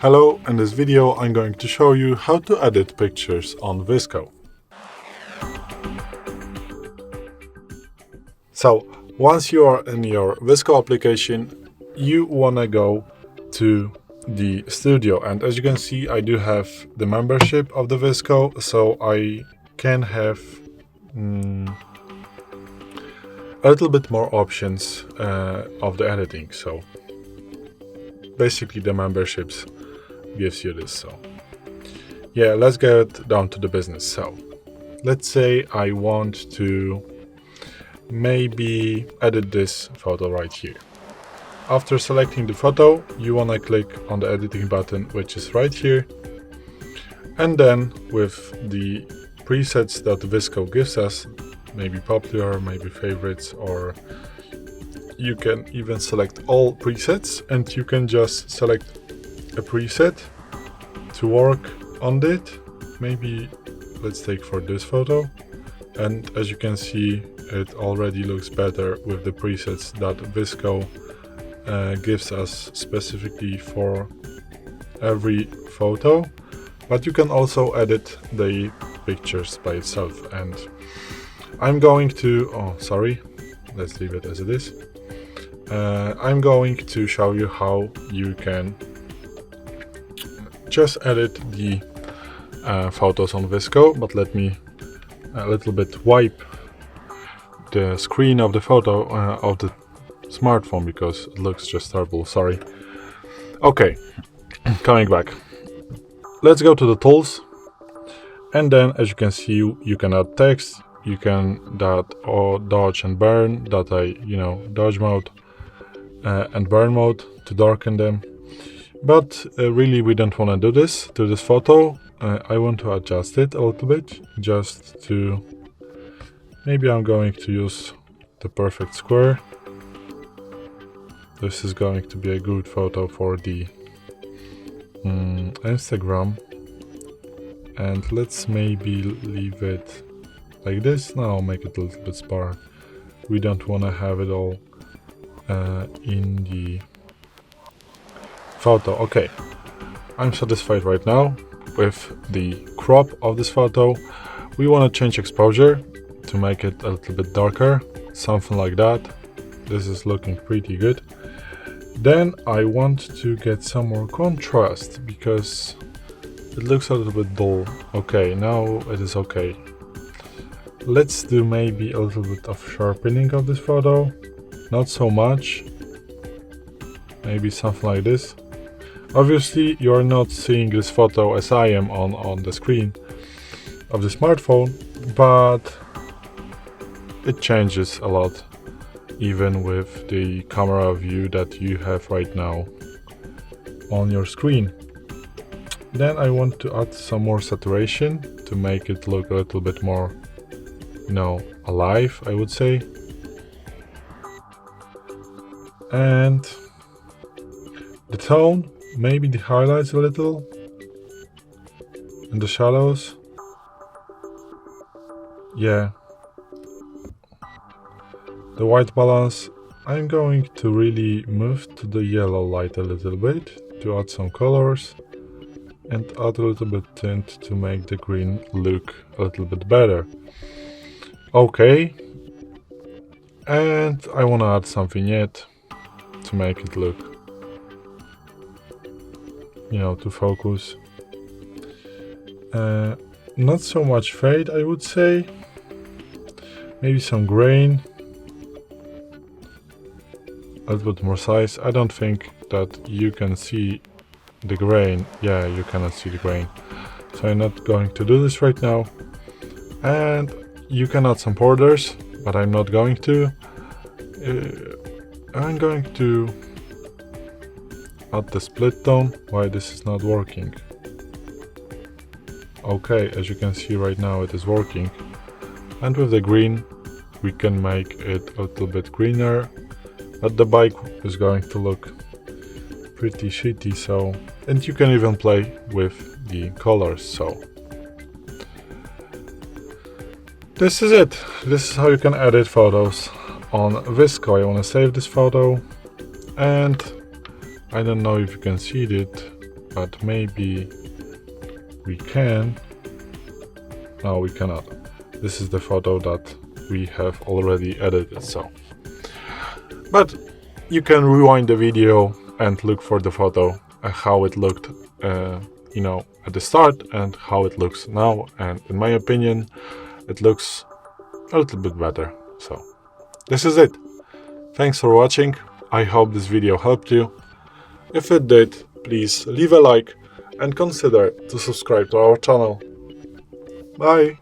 Hello, in this video I'm going to show you how to edit pictures on VSCO. So, once you are in your VSCO application, you want to go to the studio, and as you can see I do have the membership of the VSCO, so I can have a little bit more options of the editing. So basically the memberships gives you this. So yeah, let's get down to the business. So let's say I want to maybe edit this photo right here. After selecting the photo, you want to click on the editing button, which is right here, and then with the presets that VSCO gives us, maybe popular, maybe favorites, or you can even select all presets, and you can just select a preset to work on it. Maybe let's take for this photo, and as you can see it already looks better with the presets that VSCO gives us specifically for every photo, but you can also edit the pictures by itself. And I'm going to let's leave it as it is. I'm going to show you how you can just edit the photos on VSCO, but let me a little bit wipe the screen of the photo of the smartphone because it looks just terrible. Sorry. Okay, coming back. Let's go to the tools, and then as you can see you can add text, you can dodge and burn, dodge mode and burn mode to darken them. But really we don't want to do this to this photo. I want to adjust it a little bit, just to, maybe I'm going to use the perfect square. This is going to be a good photo for the Instagram, and let's maybe leave it like this. Now make it a little bit sparse. We don't want to have it all in the photo. Okay, I'm satisfied right now with the crop of this photo. We want to change exposure to make it a little bit darker, something like that. This is looking pretty good. Then I want to get some more contrast because it looks a little bit dull. Okay, now it is okay. Let's do maybe a little bit of sharpening of this photo, not so much, maybe something like this. Obviously you are not seeing this photo as I am on the screen of the smartphone, but it changes a lot even with the camera view that you have right now on your screen. Then I want to add some more saturation to make it look a little bit more, alive, I would say. And the tone, maybe the highlights a little, and the shadows. Yeah. The white balance, I'm going to really move to the yellow light a little bit to add some colors and add a little bit tint to make the green look a little bit better. Okay, and I want to add some vignette to make it look, to focus. Not so much fade, I would say. Maybe some grain. A little bit more size. I don't think that you can see the grain. Yeah, you cannot see the grain. So I'm not going to do this right now. And you can add some borders, but I'm not going to. I'm going to add the split tone. Why this is not working? Okay, as you can see right now it is working. And with the green we can make it a little bit greener, but the bike is going to look pretty shitty. So, and you can even play with the colors. So this is it. This is how you can edit photos on VSCO. I want to save this photo, and I don't know if you can see it, but maybe we can. No, we cannot. This is the photo that we have already edited, so. But you can rewind the video and look for the photo, how it looked, at the start and how it looks now. And in my opinion, it looks a little bit better. So this is it. Thanks for watching. I hope this video helped you. If it did, please leave a like and consider to subscribe to our channel. Bye!